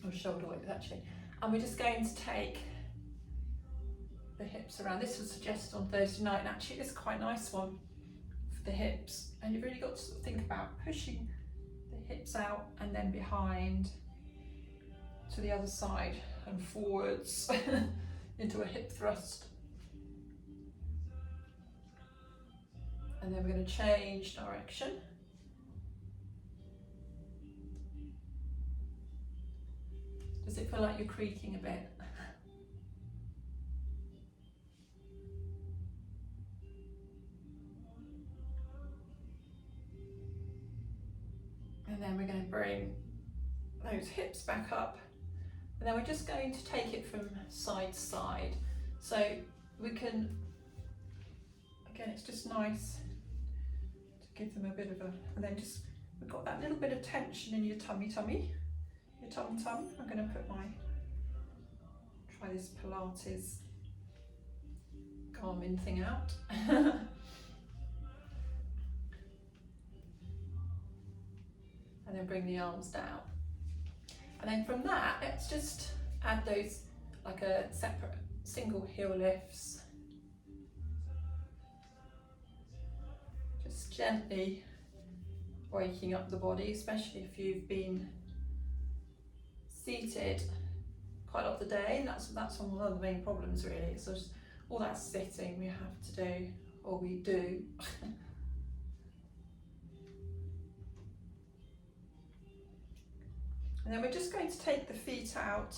or shoulder width actually. And we're just going to take the hips around. This was suggested on Thursday night, and actually it's quite a nice one for the hips. And you've really got to think about pushing the hips out and then behind to the other side and forwards into a hip thrust. And then we're going to change direction. Does it feel like you're creaking a bit? And then we're going to bring those hips back up. And then we're just going to take it from side to side. So we can, again, it's just nice to give them a bit of a, and then just, we've got that little bit of tension in your tummy. Your tum. I'm going to try this Pilates calming thing out. And then bring the arms down. And then from that, let's just add those like a separate single heel lifts. Just gently waking up the body, especially if you've been seated quite a lot of the day, and that's one of the main problems really. So just all that sitting we have to do, or we do. And then we're just going to take the feet out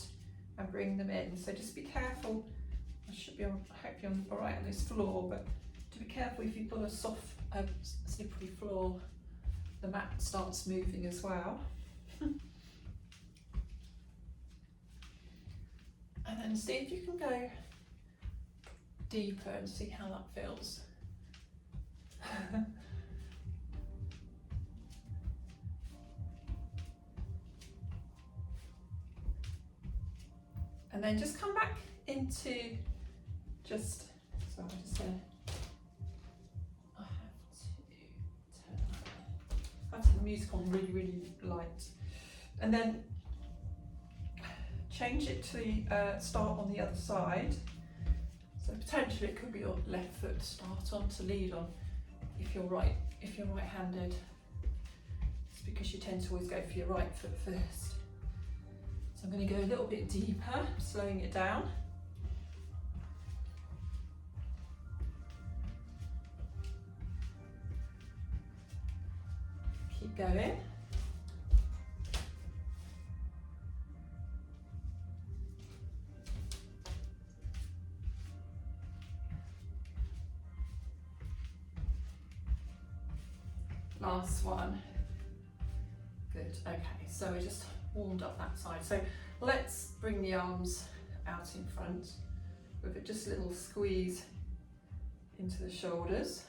and bring them in. So just be careful. I hope you're all right on this floor, but to be careful if you've got a soft, slippery floor, the mat starts moving as well. And then see if you can go deeper and see how that feels. And then just come back into just, I have to turn the music on really light. And then change it to start on the other side. So potentially it could be your left foot to start on, to lead on, if you're right-handed. It's because you tend to always go for your right foot first. So I'm going to go a little bit deeper, slowing it down. Keep going. Last one. Good, okay, so we just warmed up that side. So let's bring the arms out in front with just a little squeeze into the shoulders,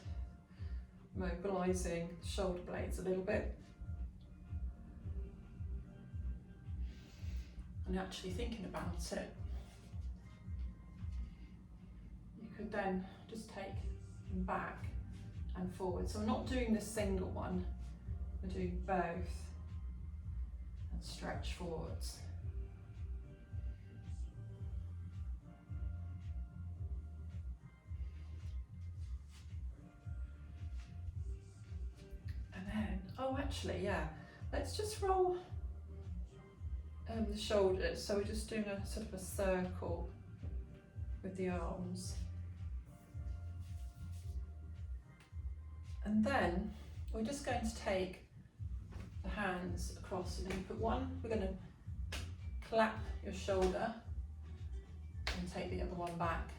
mobilising the shoulder blades a little bit. And actually thinking about it, you could then just take them back and forward. So I'm not doing the single one, we're doing both, and stretch forwards. And then, oh actually, yeah, let's just roll the shoulders. So we're just doing a sort of a circle with the arms. And then we're just going to take the hands across. And then you put one, we're going to clap your shoulder and take the other one back.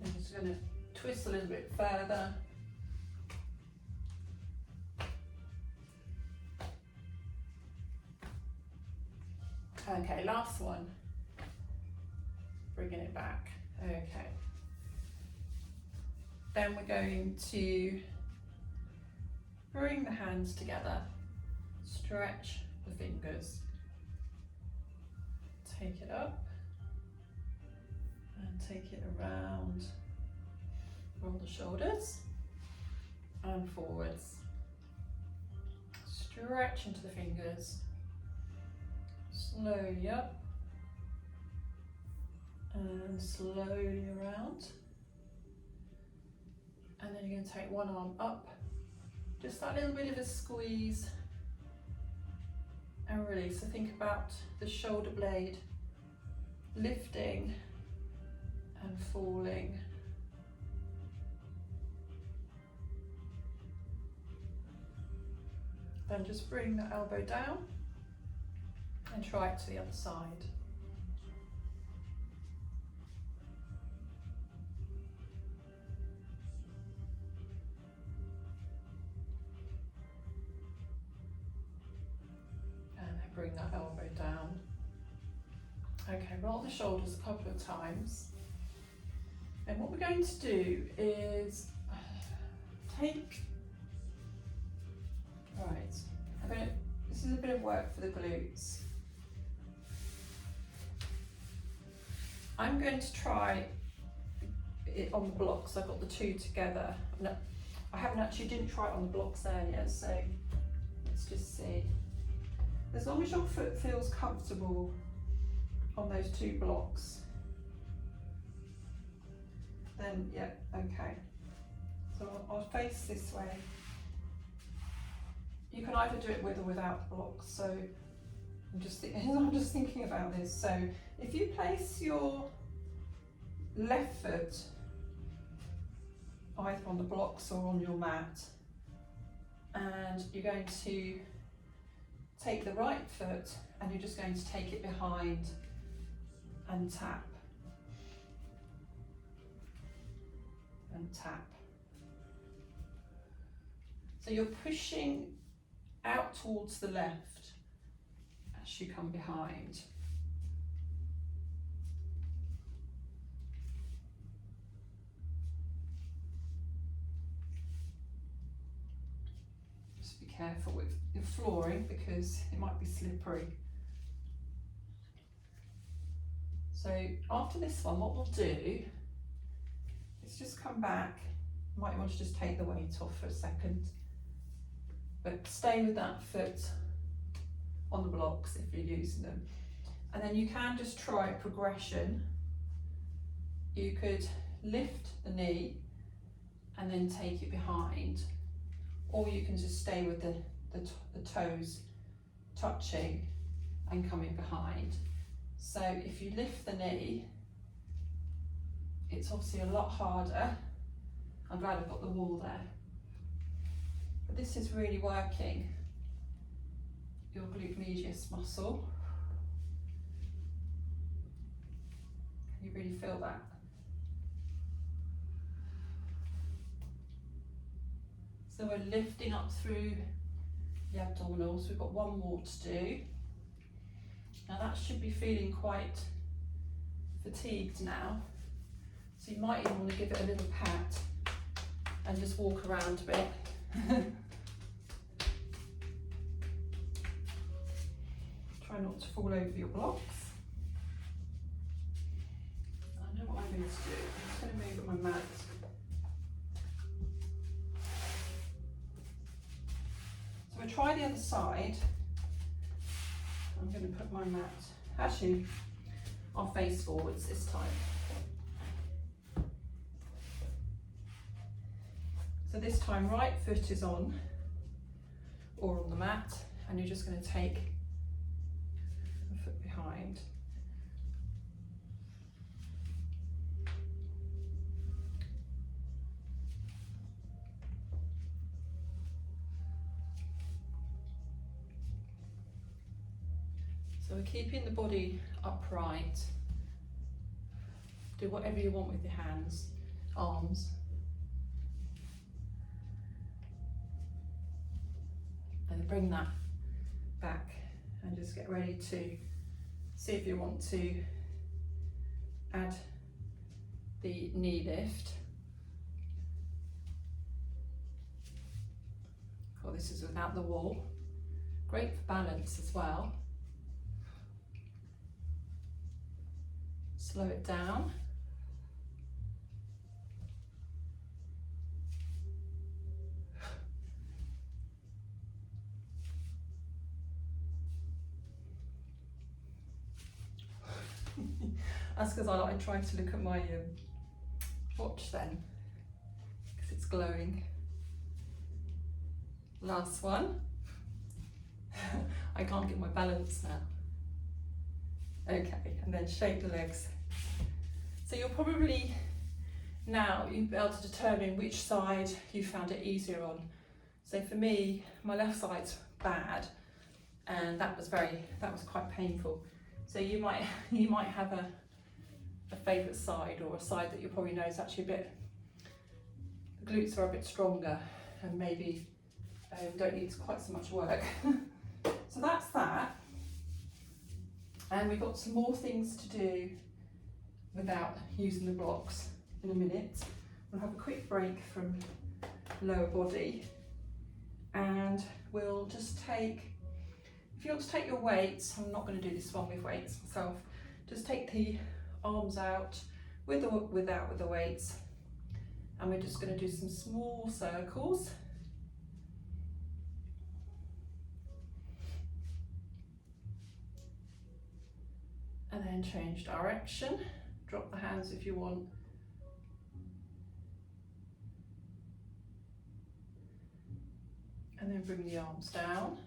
I'm just going to twist a little bit further. Okay, last one. Bringing it back. Okay. Then we're going to bring the hands together, stretch the fingers. Take it up and take it around. Roll the shoulders and forwards. Stretch into the fingers. Slowly up and slowly around. And then you're going to take one arm up, just that little bit of a squeeze and release. So think about the shoulder blade lifting and falling. Then just bring the elbow down and try it to the other side. And then bring that elbow down. Okay, roll the shoulders a couple of times. And what we're going to do is take, this is a bit of work for the glutes. I'm going to try it on the blocks. I've got the two together. No, I didn't try it on the blocks earlier, so let's just see. As long as your foot feels comfortable on those two blocks, then yeah, okay. So I'll face this way. You can either do it with or without the blocks, so I'm just thinking about this. So if you place your left foot either on the blocks or on your mat, and you're going to take the right foot and you're just going to take it behind and tap and tap. So you're pushing out towards the left as you come behind. Just be careful with your flooring because it might be slippery. So after this one, what we'll do is just come back. You might want to just take the weight off for a second, but stay with that foot on the blocks if you're using them. And then you can just try a progression. You could lift the knee and then take it behind, or you can just stay with the toes touching and coming behind. So if you lift the knee, it's obviously a lot harder. I'm glad I've got the wall there. But this is really working your glute medius muscle. Can you really feel that? So we're lifting up through the abdominals. We've got one more to do. Now that should be feeling quite fatigued now. So you might even want to give it a little pat and just walk around a bit. Try not to fall over your blocks. I know what I'm going to do. I'm just going to move my mat. So we'll try the other side. I'm going to put my mat, actually I'll face forwards this time. So this time right foot is on or on the mat, and you're just going to take the foot behind. So we're keeping the body upright. Do whatever you want with your hands, arms. And bring that back and just get ready to see if you want to add the knee lift. Oh, this is without the wall. Great for balance as well. Slow it down. That's because I try to look at my watch then, because it's glowing. Last one. I can't get my balance now. Okay, and then shake the legs. So you'll probably now you'll be able to determine which side you found it easier on. So for me, my left side's bad, and that was quite painful. So you might have a favourite side, or a side that you probably know is actually a bit, the glutes are a bit stronger and maybe don't need quite so much work. So that's that. And we've got some more things to do without using the blocks in a minute. We'll have a quick break from lower body, and we'll just take, if you want to take your weights, I'm not going to do this one with weights myself, just take the arms out with or without with the weights, and we're just going to do some small circles. And then change direction, drop the hands if you want. And then bring the arms down.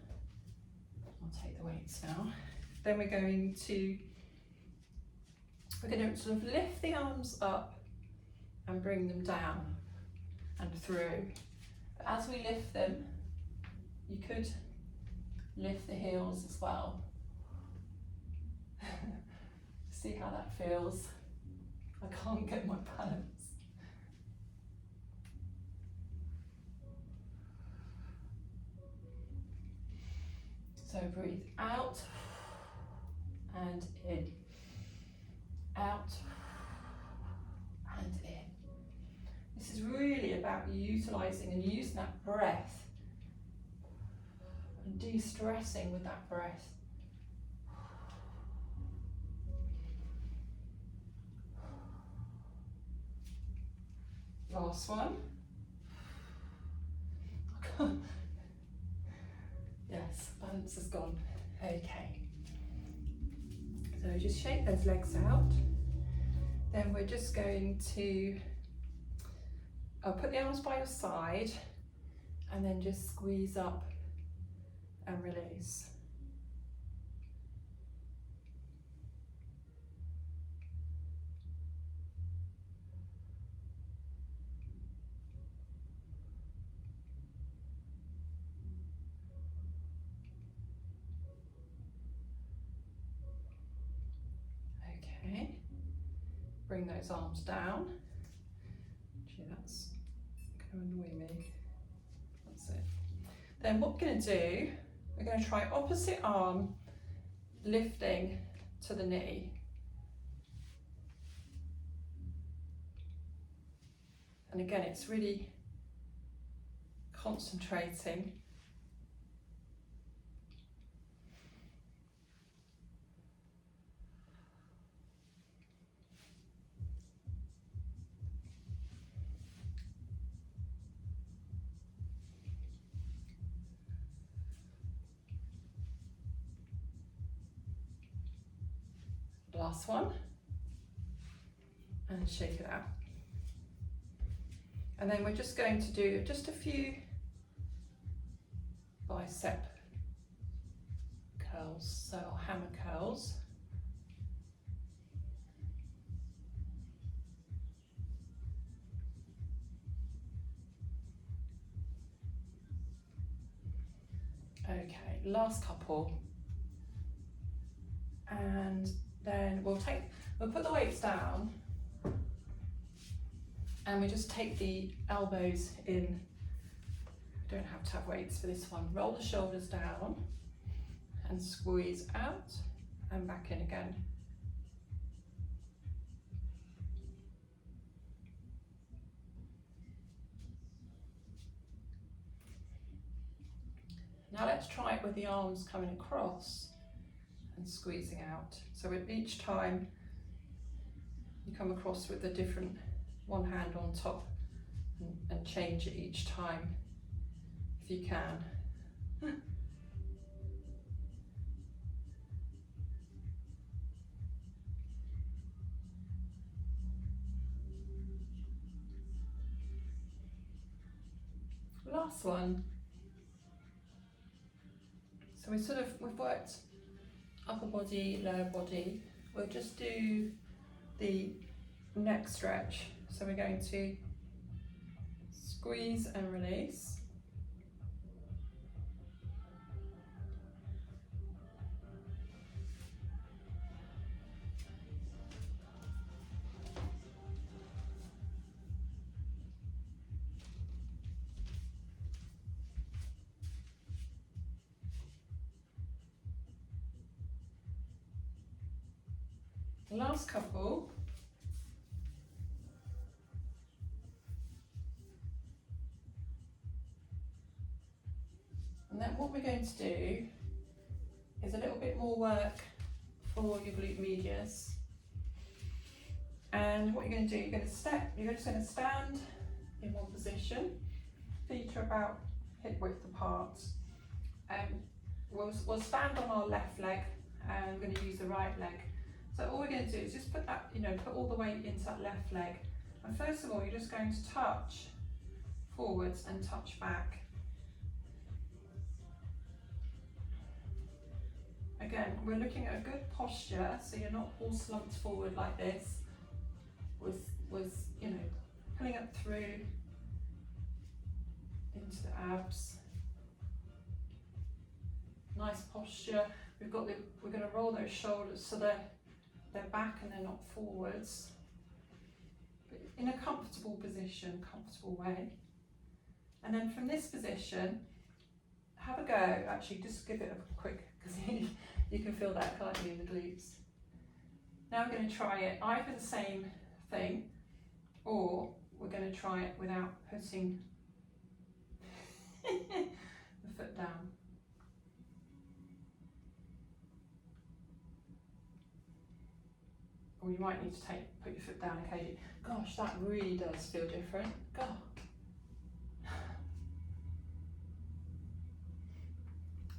I'll take the weights now. Then we're going to sort of lift the arms up and bring them down and through. But as we lift them, you could lift the heels as well. See how that feels? I can't get my balance. So breathe out and in, out and in. This is really about utilising and using that breath and de-stressing with that breath. Last one. Yes, balance is gone. Okay. So just shake those legs out. Then we're just going to put the arms by your side and then just squeeze up and release. Okay, bring those arms down. Gee, that's going to annoy me. That's it. Then what we're going to do, we're going to try opposite arm lifting to the knee. And again, it's really concentrating. Last one, and shake it out. And then we're just going to do just a few bicep curls, so hammer curls. Okay, last couple. And then we'll put the weights down, and we just take the elbows in. We don't have to have weights for this one. Roll the shoulders down and squeeze out and back in again. Now let's try it with the arms coming across and squeezing out. So with each time you come across with a different one hand on top and change it each time if you can. Last one. So we've worked upper body, lower body. We'll just do the neck stretch. So we're going to squeeze and release. The last couple. And then what we're going to do is a little bit more work for your glute medius. And what you're going to do, you're just going to stand in one position. Feet are about hip width apart. We'll stand on our left leg and we're going to use the right leg. So all we're going to do is just put that, put all the weight into that left leg. And first of all, you're just going to touch forwards and touch back. Again, we're looking at a good posture, so you're not all slumped forward like this, with pulling up through into the abs. Nice posture. We're going to roll those shoulders so they're back and they're not forwards, but in a comfortable position, comfortable way. And then from this position, have a go. Actually, just give it a quick, because you can feel that, can't you, in the glutes. Now we're going to try it either the same thing, or we're going to try it without putting the foot down. Or you might need to put your foot down occasionally. Gosh, that really does feel different. God.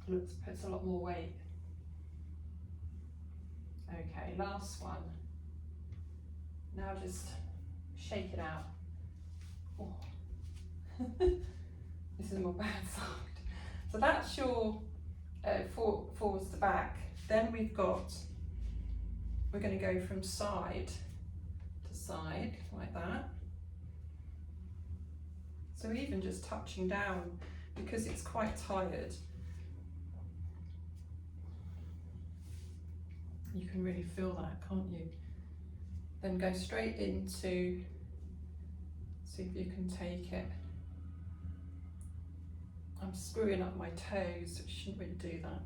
Puts a lot more weight. Okay, last one. Now just shake it out. Oh. This is my bad side. So that's your forwards to back. Then we're going to go from side to side like that. So even just touching down, because it's quite tired, you can really feel that, can't you? Then go straight into, see if you can take it. I'm screwing up my toes, so I shouldn't really do that.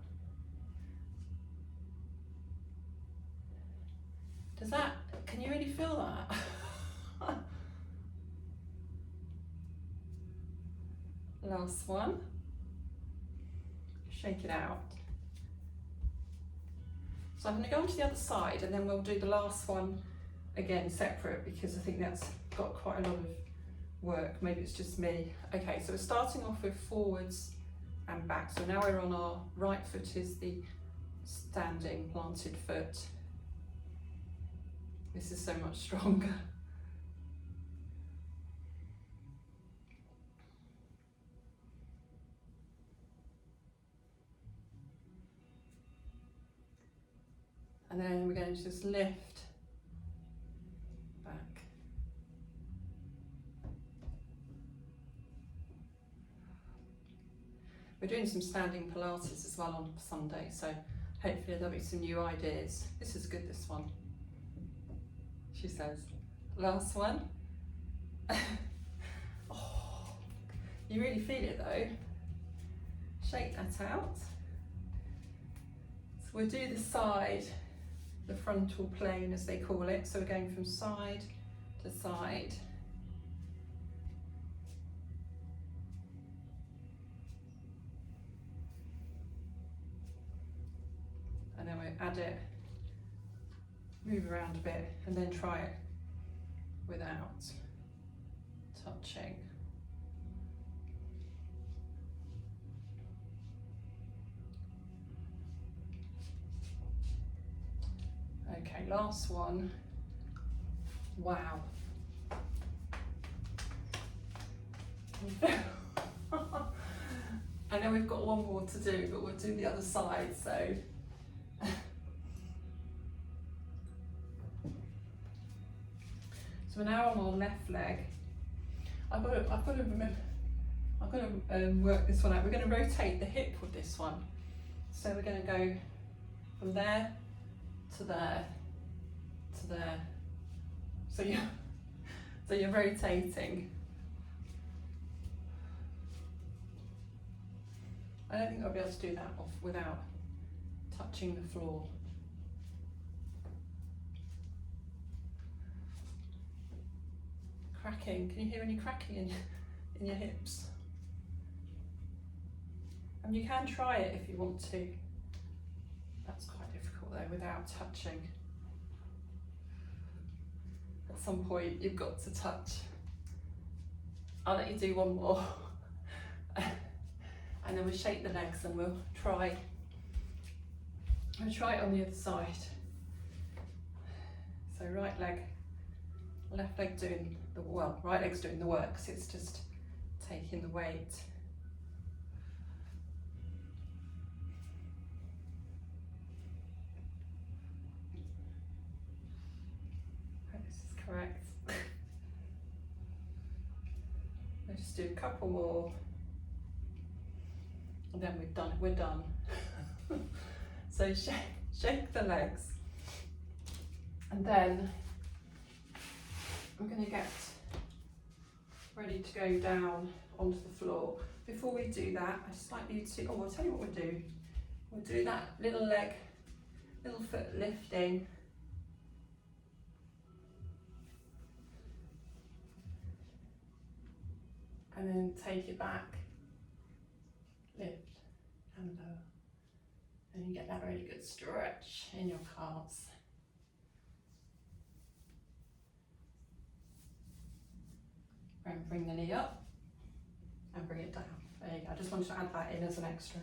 Can you really feel that? Last one. Shake it out. So I'm going to go on to the other side and then we'll do the last one again separate, because I think that's got quite a lot of work. Maybe it's just me. Okay, so we're starting off with forwards and back. So now we're on our right foot is the standing planted foot. This is so much stronger. And then we're going to just lift back. We're doing some standing Pilates as well on Sunday, so hopefully there'll be some new ideas. This is good, this one. She says. Last one. Oh, you really feel it though. Shake that out. So we'll do the side, the frontal plane as they call it. So we're going from side to side. add it, move around a bit, and then try it without touching. Okay, last one. Wow. I know we've got one more to do, but we'll do the other side, so. So now I'm on left leg. I've got to work this one out. We're going to rotate the hip with this one. So we're going to go from there to there to there. So you're rotating. I don't think I'll be able to do that without touching the floor. Cracking. Can you hear any cracking in your hips? And you can try it if you want to. That's quite difficult though, without touching. At some point you've got to touch. I'll let you do one more. And then we'll shake the legs and we'll try it on the other side. So right leg, left leg doing the, well, right leg's doing the work, so it's just taking the weight. Hope this is correct. Let's just do a couple more. And then we're done. So shake the legs. And then I'm going to get ready to go down onto the floor. Before we do that, I just like you to, I'll tell you what we'll do. We'll do that little leg, little foot lifting. And then take it back. Lift and lower, and you get that really good stretch in your calves. And bring the knee up and bring it down. There you go. I just wanted to add that in as an extra.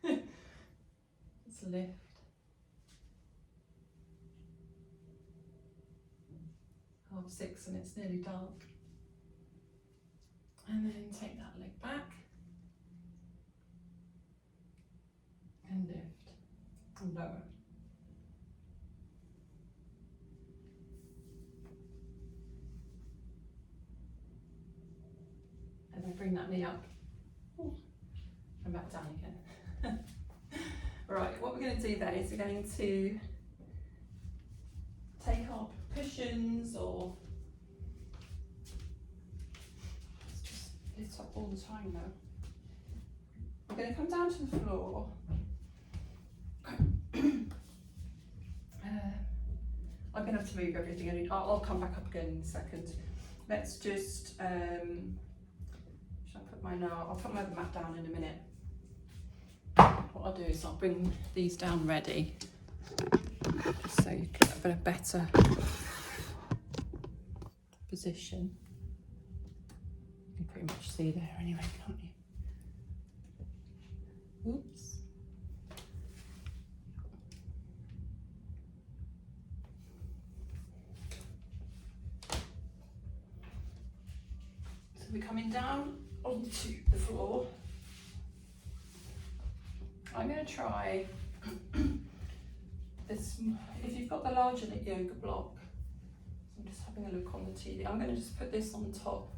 Let's lift. Half 6 and it's nearly dark. And then take that leg back. And lift and lower. And then bring that knee up. Ooh, and back down again. Right, what we're going to do then is we're going to take our cushions, or it's just lit up all the time though. We're going to come down to the floor. I'm going to have to move everything. I'll come back up again in a second. Let's just, should I put my, no, I'll put my mat down in a minute. What I'll do is I'll bring these down ready, just so you get a better position. You can pretty much see there anyway, can't you? Oops. We're coming down onto the floor. I'm going to try this. If you've got the larger yoga block, I'm just having a look on the TV. I'm going to just put this on top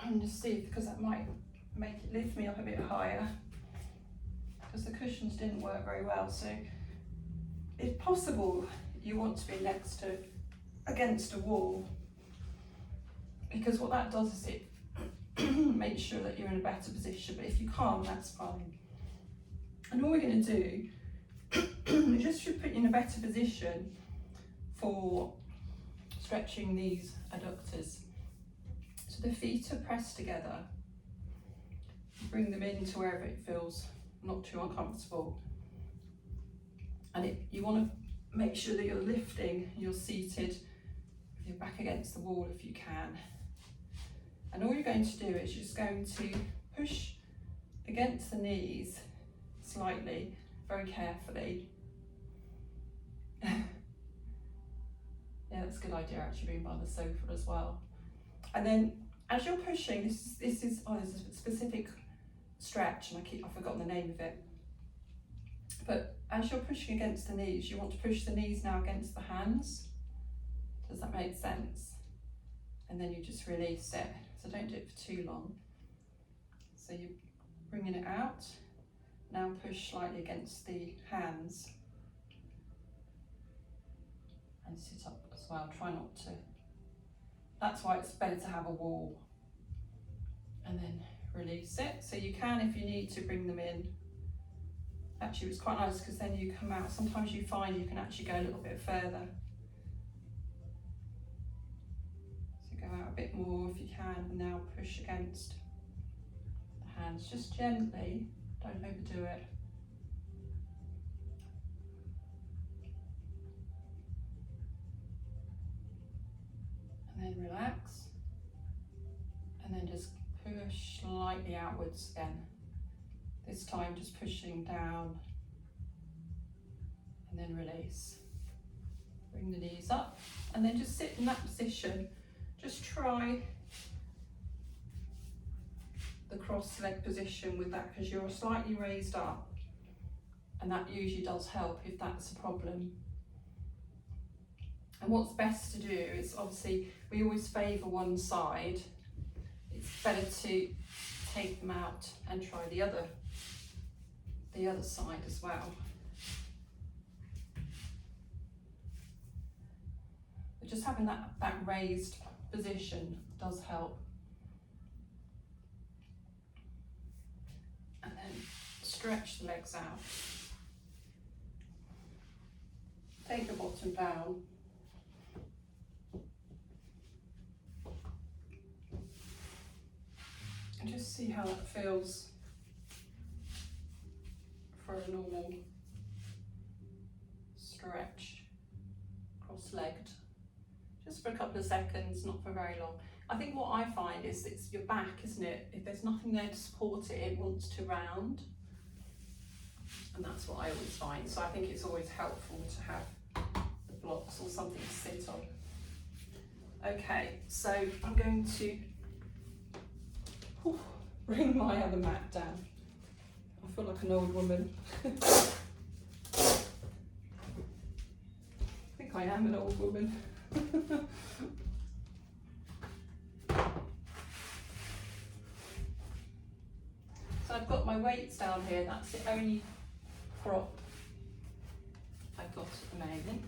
and just see, because that might make it lift me up a bit higher, because the cushions didn't work very well. So if possible, you want to be against a wall, because what that does is it makes sure that you're in a better position. But if you can't, that's fine. And all we're going to do is just should put you in a better position for stretching these adductors. So the feet are pressed together. Bring them into wherever it feels not too uncomfortable. And you want to make sure that you're lifting, you're seated with your back against the wall if you can. And all you're going to do is you're just going to push against the knees slightly, very carefully. Yeah, that's a good idea, actually, being by the sofa as well. And then as you're pushing, there's a specific stretch, and I've forgotten the name of it. But as you're pushing against the knees, you want to push the knees now against the hands. Does that make sense? And then you just release it. So don't do it for too long. So you're bringing it out. Now push slightly against the hands. And sit up as well. Try not to. That's why it's better to have a wall. And then release it. So you can, if you need to, bring them in. Actually, it's quite nice because then you come out. Sometimes you find you can actually go a little bit further. So go out a bit more if you can, and now push against the hands. Just gently, don't overdo it. And then relax. And then just push slightly outwards again. This time just pushing down and then release. Bring the knees up and then just sit in that position. Just try the cross leg position with that because you're slightly raised up, and that usually does help if that's a problem. And what's best to do is, obviously we always favour one side. It's better to take them out and try the other side as well. But just having that raised position does help. And then stretch the legs out. Take the bottom down. And just see how that feels for a normal stretch, cross-legged, just for a couple of seconds, not for very long. I think what I find is it's your back, isn't it? If there's nothing there to support it, it wants to round, and that's what I always find. So I think it's always helpful to have the blocks or something to sit on. Okay, so I'm going to bring my other mat down. I feel like an old woman. I think I am an old woman. So I've got my weights down here. That's the only prop I've got at the moment.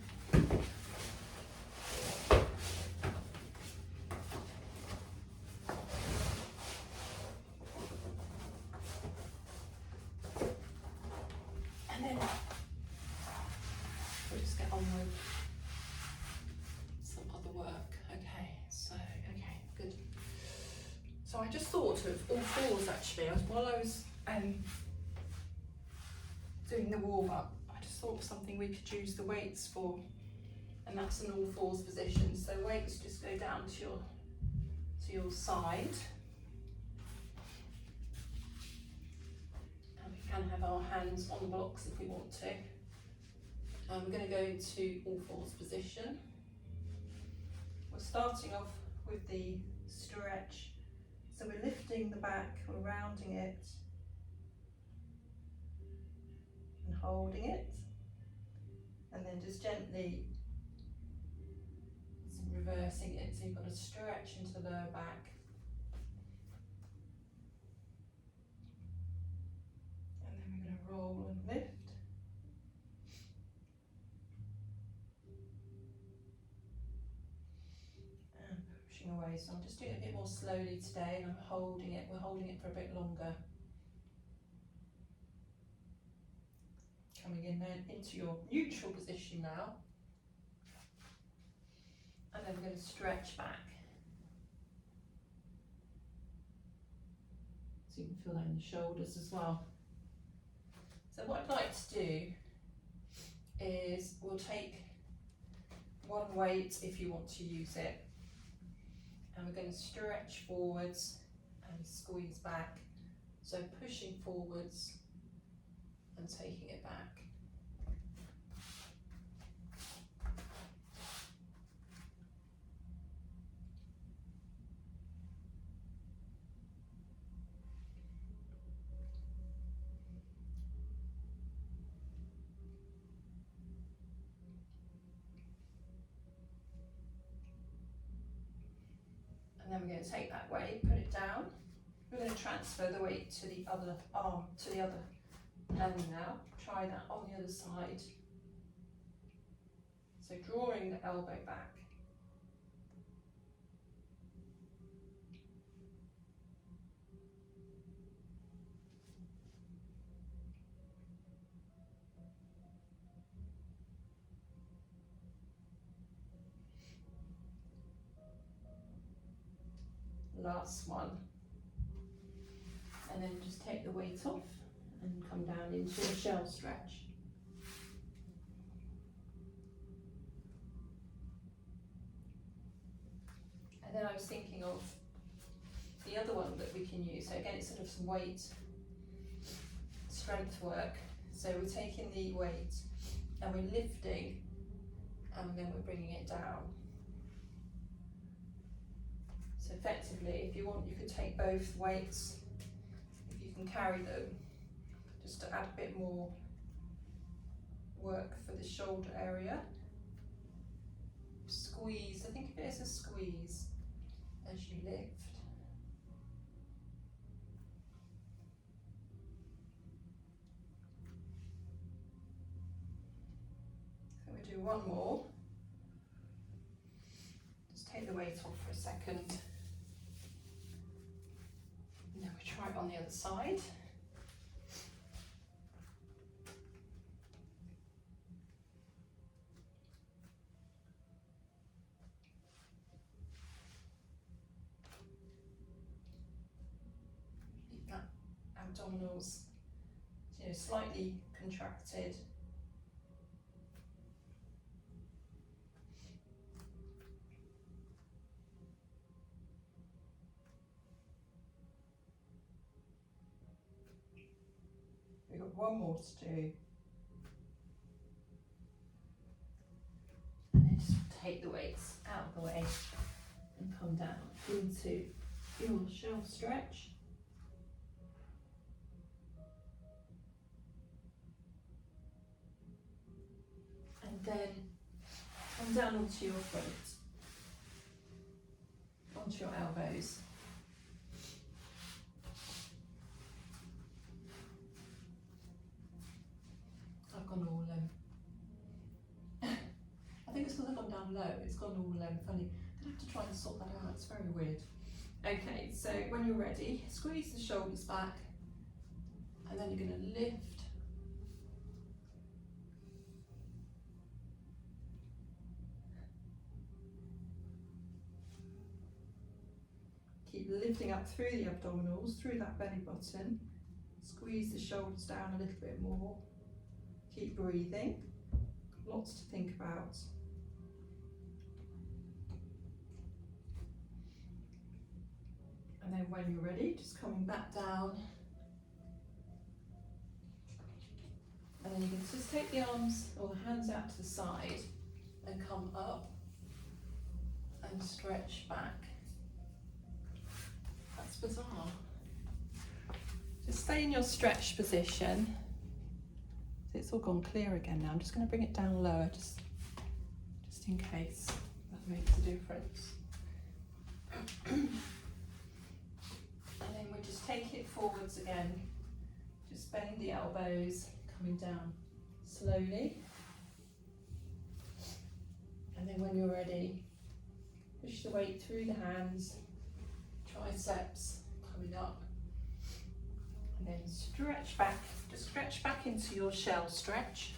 So I just thought of all fours actually. While I was doing the warm up, I just thought of something we could use the weights for, and that's an all fours position. So weights just go down to your side, and we can have our hands on the blocks if we want to. We're going to go into all fours position. We're starting off with the stretch. So we're lifting the back, we're rounding it and holding it, and then just gently reversing it. So you've got to stretch into the lower back, and then we're going to roll and lift. Away. So I'm just doing it a bit more slowly today, and we're holding it for a bit longer. Coming in then into your neutral position now, and then we're going to stretch back. So you can feel that in the shoulders as well. So what I'd like to do is we'll take one weight if you want to use it, and we're going to stretch forwards and squeeze back. So pushing forwards and taking it back. And then we're going to take that weight, put it down. We're going to transfer the weight to the other arm, to the other hand now. Try that on the other side. So drawing the elbow back. Last one. And then just take the weight off and come down into a shell stretch. And then I was thinking of the other one that we can use. So again, it's sort of some weight strength work. So we're taking the weight and we're lifting, and then we're bringing it down. So effectively, if you want, you could take both weights, if you can carry them, just to add a bit more work for the shoulder area. Squeeze, I think of it as a squeeze as you lift. So we do one more. Just take the weight off for a second. And then we try it on the other side. Keep that abdominals, slightly contracted. We've got one more to do. And then just take the weights out of the way and come down into your shell stretch. And then come down onto your front, onto your elbows. I've gone all I think it's because I've gone down low, it's gone all funny. I'm going to have to try and sort that out, it's very weird. Okay, so when you're ready, squeeze the shoulders back, and then you're going to lift. Keep lifting up through the abdominals, through that belly button. Squeeze the shoulders down a little bit more. Keep breathing. Lots to think about. And then when you're ready, just coming back down. And then you can just take the arms or the hands out to the side and come up and stretch back. That's bizarre. Just stay in your stretch position. It's all gone clear again now. I'm just going to bring it down lower, just in case that makes a difference. And then we just take it forwards again. Just bend the elbows, coming down slowly. And then when you're ready, push the weight through the hands, triceps coming up. And then stretch back, just stretch back into your shell stretch.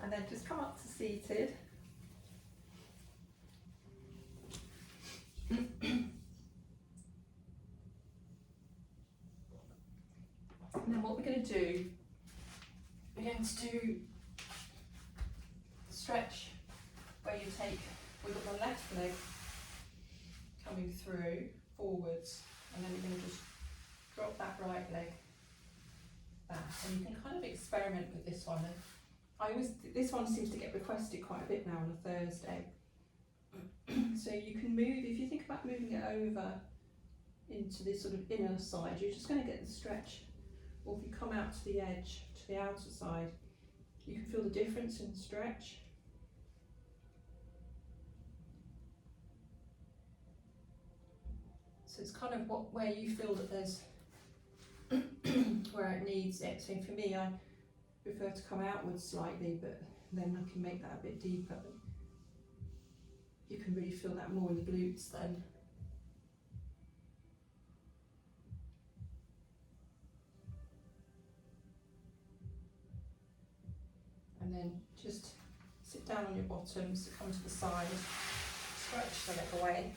And then just come up to seated. to do the stretch where you take, we've got the left leg coming through forwards, and then you're going to just drop that right leg back, and you can kind of experiment with this one. And this one seems to get requested quite a bit now on a Thursday. So you can move, if you think about moving it over into this sort of inner side, you're just going to get the stretch. Or if you come out to the edge, to the outer side, you can feel the difference in the stretch. So it's kind of where you feel that there's where it needs it. So for me, I prefer to come outwards slightly, but then I can make that a bit deeper. You can really feel that more in the glutes then. And then just sit down on your bottoms, come to the side, stretch the leg away,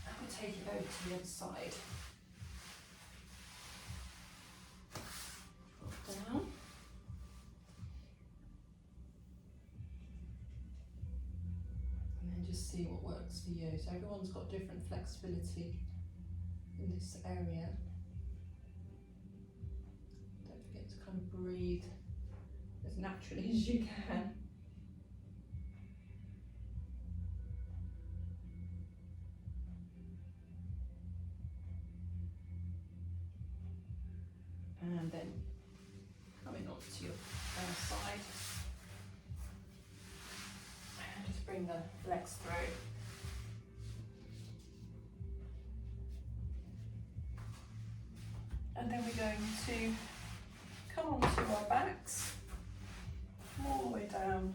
and we'll take it over to the other side. Drop down. And then just see what works for you. So everyone's got different flexibility in this area. Don't forget to kind of breathe as naturally as you can. And then coming on to your side. And just bring the legs through. And then we're going to come onto our backs, all the way down.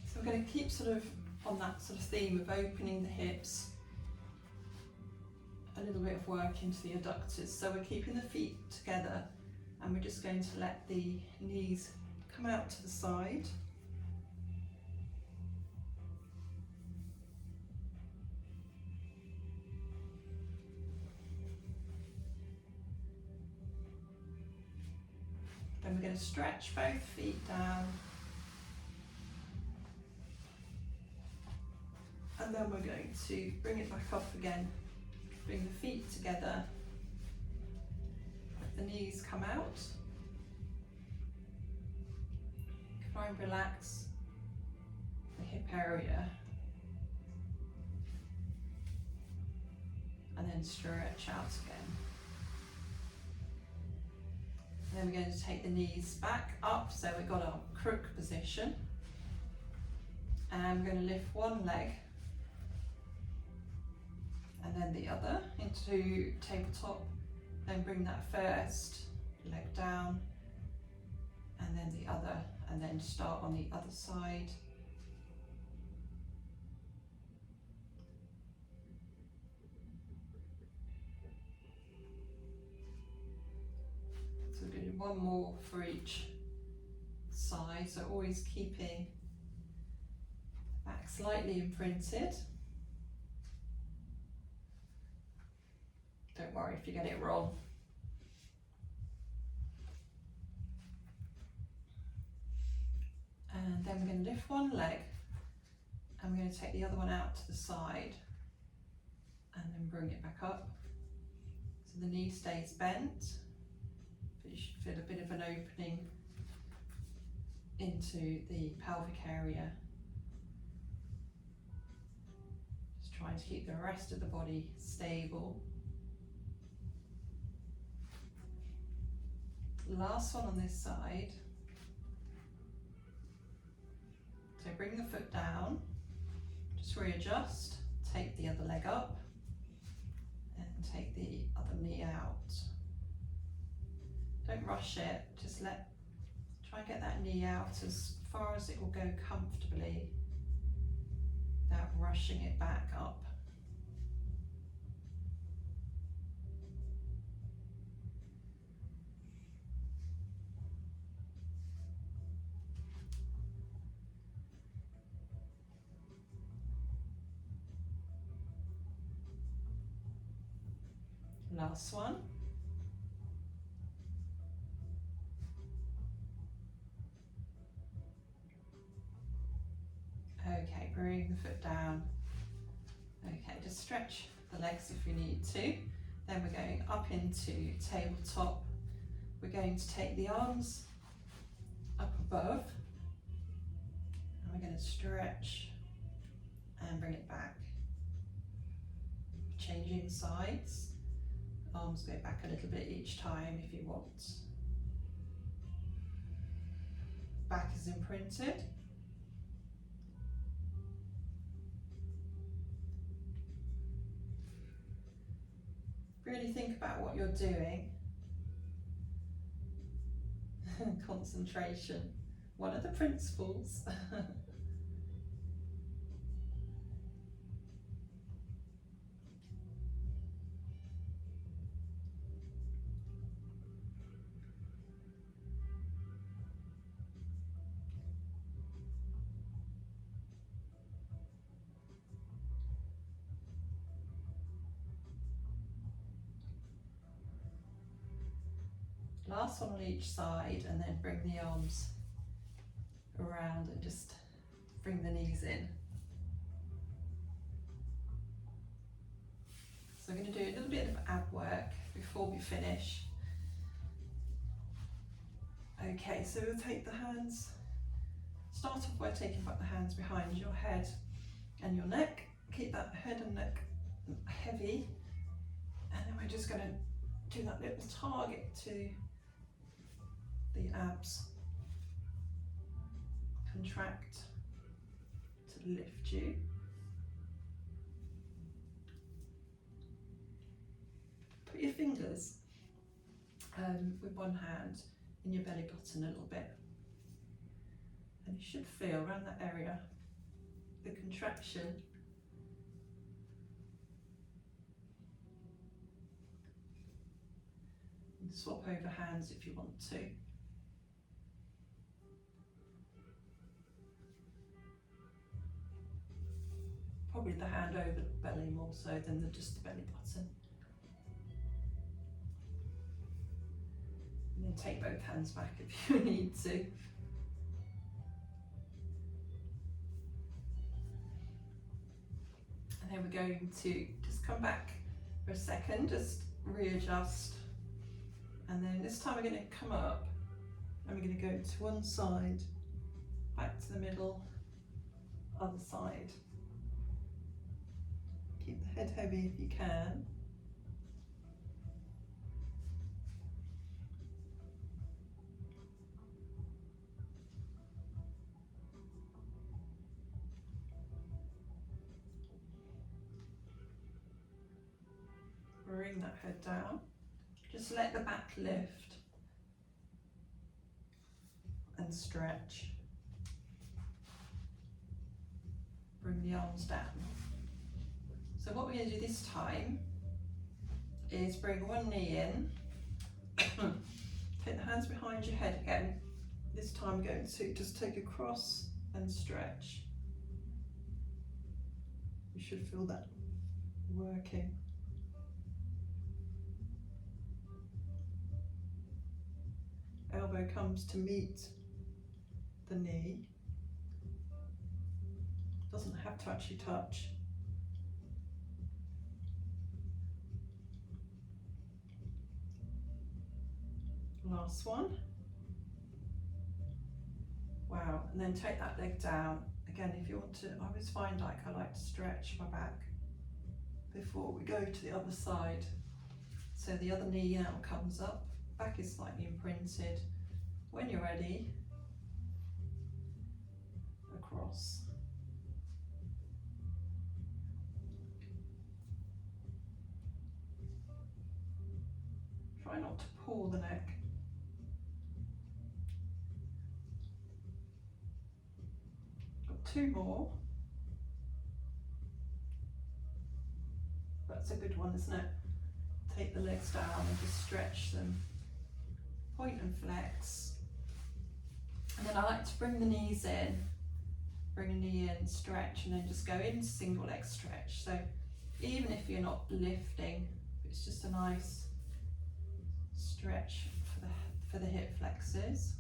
So we're going to keep sort of on that sort of theme of opening the hips, a little bit of work into the abductors. So we're keeping the feet together, and we're just going to let the knees come out to the side. Then we're going to stretch both feet down. And then we're going to bring it back up again. Bring the feet together. Let the knees come out. Try and relax the hip area. And then stretch out again. And then we're going to take the knees back up, so we've got our crook position. And we're going to lift one leg and then the other into tabletop. Then bring that first leg down, and then the other, and then start on the other side. So we're going to do one more for each side, so always keeping back slightly imprinted. Don't worry if you get it wrong. And then we're going to lift one leg, and we're going to take the other one out to the side, and then bring it back up. So the knee stays bent, but you should feel a bit of an opening into the pelvic area. Just trying to keep the rest of the body stable. Last one on this side. So bring the foot down, just readjust, take the other leg up, and take the other knee out. Don't rush it, just try and get that knee out as far as it will go comfortably without rushing it back up. Last one. Okay, bring the foot down. Okay, just stretch the legs if you need to. Then we're going up into tabletop. We're going to take the arms up above, and we're going to stretch and bring it back. Changing sides. Arms go back a little bit each time if you want. Back is imprinted. Really think about what you're doing. Concentration, one of the principles. Last one on each side, and then bring the arms around and just bring the knees in. So we're going to do a little bit of ab work before we finish. Okay, so we'll take the hands, start off by taking back the hands behind your head and your neck. Keep that head and neck heavy, and then we're just going to do that little target to the abs. Contract to lift you. Put your fingers with one hand in your belly button a little bit, and you should feel around that area the contraction. And swap over hands if you want to. Probably the hand over the belly more so than just the belly button. And then take both hands back if you need to. And then we're going to just come back for a second, just readjust. And then this time we're going to come up and we're going to go to one side, back to the middle, other side. Keep the head heavy if you can. Bring that head down. Just let the back lift and stretch. Bring the arms down. So what we're going to do this time is bring one knee in, take the hands behind your head again. This time we're going to just take a cross and stretch. You should feel that working. Elbow comes to meet the knee. Doesn't have to actually touch. Last one. Wow, and then take that leg down. Again, if you want to, I always find like I like to stretch my back before we go to the other side. So the other knee now comes up, back is slightly imprinted. When you're ready, across. Try not to pull the neck. Two more. That's a good one, isn't it? Take the legs down and just stretch them. Point and flex. And then I like to bring the knees in. Bring a knee in, stretch, and then just go into single leg stretch. So even if you're not lifting, it's just a nice stretch for the hip flexors.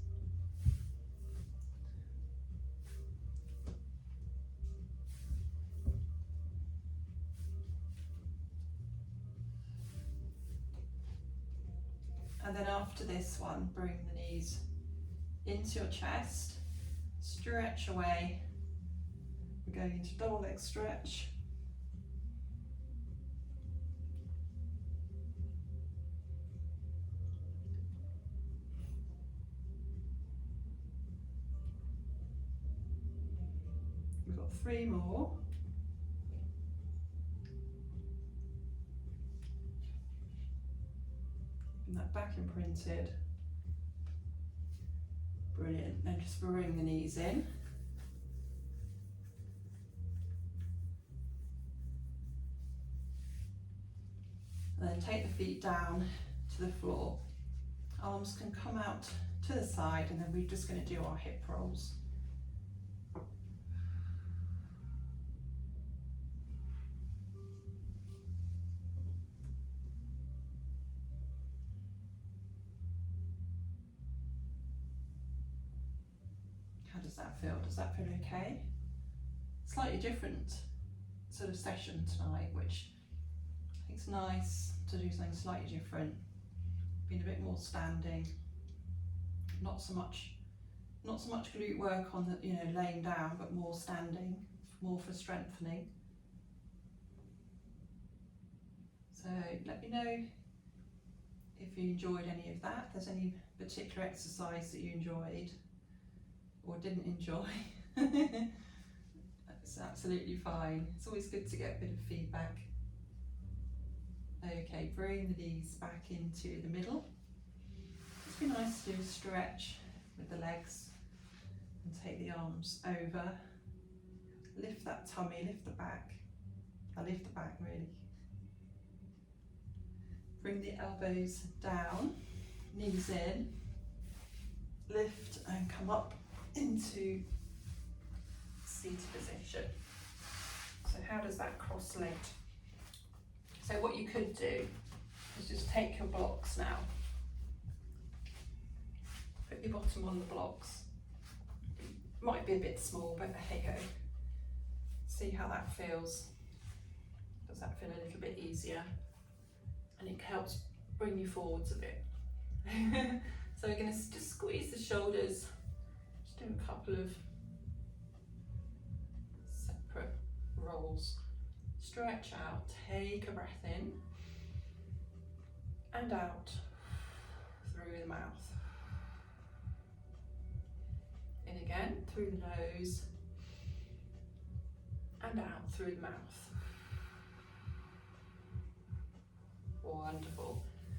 And then after this one, bring the knees into your chest, stretch away. We're going into double leg stretch. We've got 3 more. Keeping that back imprinted. Brilliant. And just bring the knees in. And then take the feet down to the floor. Arms can come out to the side, and then we're just going to do our hip rolls. How does that feel? Does that feel okay? Slightly different sort of session tonight, which I think it's nice to do something slightly different. Being a bit more standing, not so much glute work on the, you know, laying down, but more standing, more for strengthening. So let me know if you enjoyed any of that, if there's any particular exercise that you enjoyed or didn't enjoy. That's absolutely fine. It's always good to get a bit of feedback. Okay, bring the knees back into the middle. It's be nice to do a stretch with the legs and take the arms over. Lift that tummy, lift the back. Lift the back really. Bring the elbows down, knees in, lift and come up into seated position. So how does that cross-legged? So what you could do is just take your blocks now, put your bottom on the blocks. Might be a bit small, but hey ho. See how that feels. Does that feel a little bit easier? And it helps bring you forwards a bit. So we're going to just squeeze the shoulders, just do a couple of separate rolls. Stretch out, take a breath in and out through the mouth. In again, through the nose and out through the mouth. Wonderful.